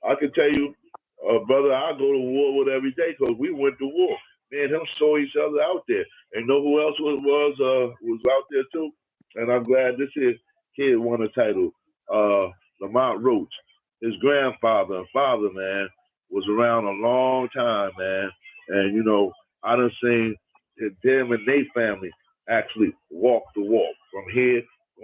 I can tell you, brother, I go to war with every day because we went to war. Me and him saw each other out there. And know who else was out there too? And I'm glad this kid won a title. Lamont Roach, his grandfather and father, man, was around a long time, man. And I done seen them and their family actually walk the walk from here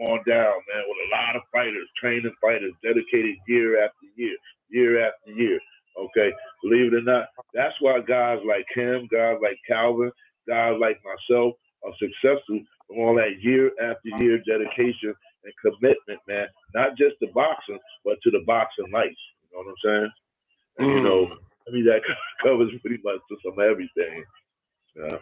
on down, man, with a lot of fighters, training fighters, dedicated year after year, year after year. Okay, believe it or not, that's why guys like him, guys like Calvin, guys like myself are successful from all that year after year dedication and commitment, man. Not just to boxing, but to the boxing life. You know what I'm saying? And I mean that covers pretty much just some everything. Yeah.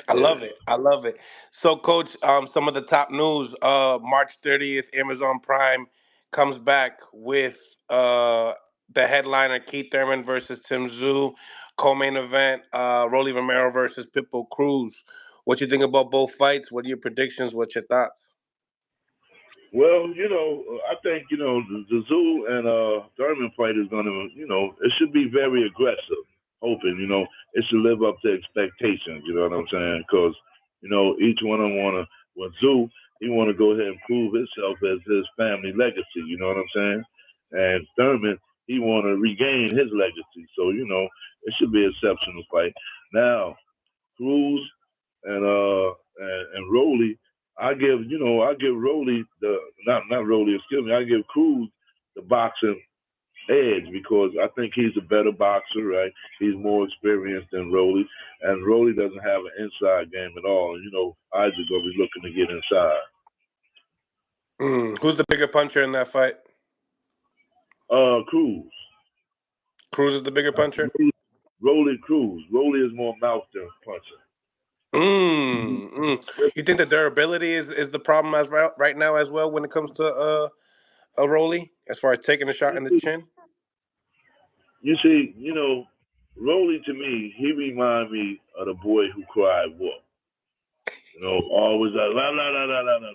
I love it. I love it. So, Coach, some of the top news. March 30th, Amazon Prime comes back with the headliner Keith Thurman versus Tim Tszyu, co-main event Rollie Romero versus Pitbull Cruz. What you think about both fights? What are your predictions? What's your thoughts? Well, I think the Tszyu and Thurman fight is gonna, it should be very aggressive. Hoping, it should live up to expectations. You know what I'm saying? Because each one of them wanna. Well, Tszyu, he wanna go ahead and prove himself as his family legacy. You know what I'm saying? And Thurman, he wanna regain his legacy. So it should be an exceptional fight. Now, Cruz and Rollie, I give Rollie the not Rollie, excuse me, I give Cruz the boxing edge because I think he's a better boxer, right? He's more experienced than Rollie, and Rollie doesn't have an inside game at all. And Isaac gonna be looking to get inside. Who's the bigger puncher in that fight? Cruz. Cruz is the bigger puncher? Rollie Cruz. Rollie is more mouth than puncher. You think the durability is the problem right now as well when it comes to a Rollie as far as taking a shot in the chin? You see, Rollie to me, he remind me of the boy who cried wolf. Always like la la la la la la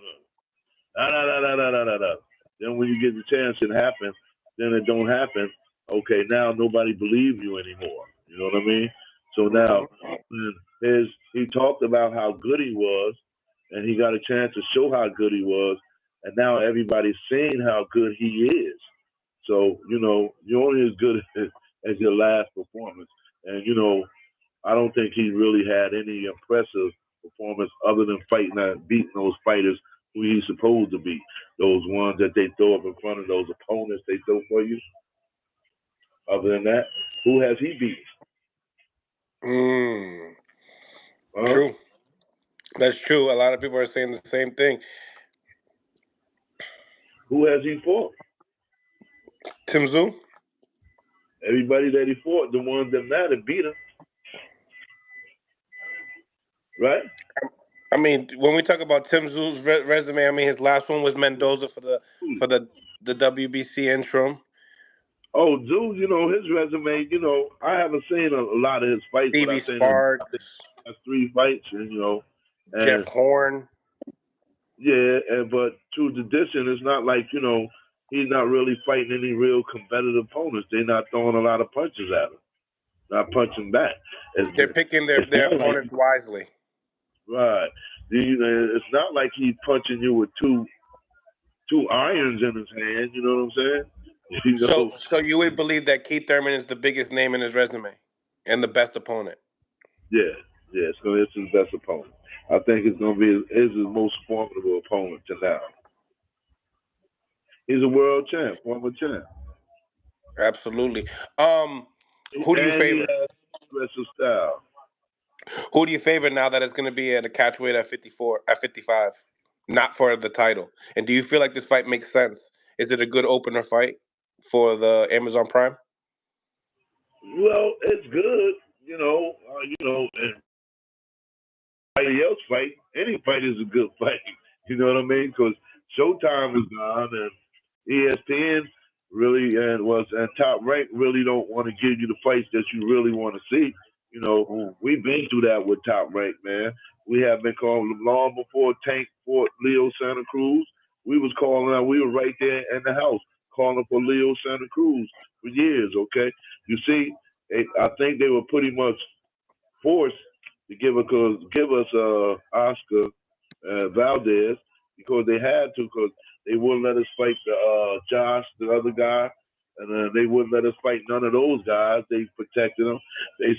la la la la la la la la. Then when you get the chance it happens, then it don't happen. Okay, now nobody believes you anymore. You know what I mean? So now he talked about how good he was, and he got a chance to show how good he was, and now everybody's seeing how good he is. So you're only as good as your last performance, and I don't think he really had any impressive performance other than beating those fighters who he's supposed to beat. Those ones that they throw up in front of those opponents they throw for you. Other than that, who has he beat? True. That's true. A lot of people are saying the same thing. Who has he fought? Tim Tszyu. Everybody that he fought, the ones that mattered, beat him. Right? I mean, when we talk about Tim Tszyu's resume, I mean his last one was Mendoza for the WBC interim. Oh, Tszyu, his resume, I haven't seen a lot of his fights, Stevie but I've seen Sparks, 3 fights, and Jeff Horn. Yeah, but to tradition, it's not like, he's not really fighting any real competitive opponents. They're not throwing a lot of punches at him, not punching back. They're picking their opponents wisely. Right. It's not like he's punching you with two irons in his hand. You know what I'm saying? So you would believe that Keith Thurman is the biggest name in his resume and the best opponent? Yeah. It's his best opponent. I think it's going to be his most formidable opponent to now. He's a world champ, former champ. Absolutely. Who do you favor? He has aggressive style. Who do you favor now that it's going to be at a catch weight at 55, not for the title? And do you feel like this fight makes sense? Is it a good opener fight for the Amazon Prime? Well, it's good, and anybody else fight, any fight is a good fight. You know what I mean? Because Showtime is gone, and ESPN really and Top Rank really don't want to give you the fights that you really want to see. We've been through that with Top Rank, man. We have been calling them long before Tank fought Leo Santa Cruz. We was calling out. We were right there in the house calling for Leo Santa Cruz for years. Okay, you see, I think they were pretty much forced to give us Oscar Valdez because they had to because they wouldn't let us fight Josh, the other guy, and they wouldn't let us fight none of those guys. They protected them. They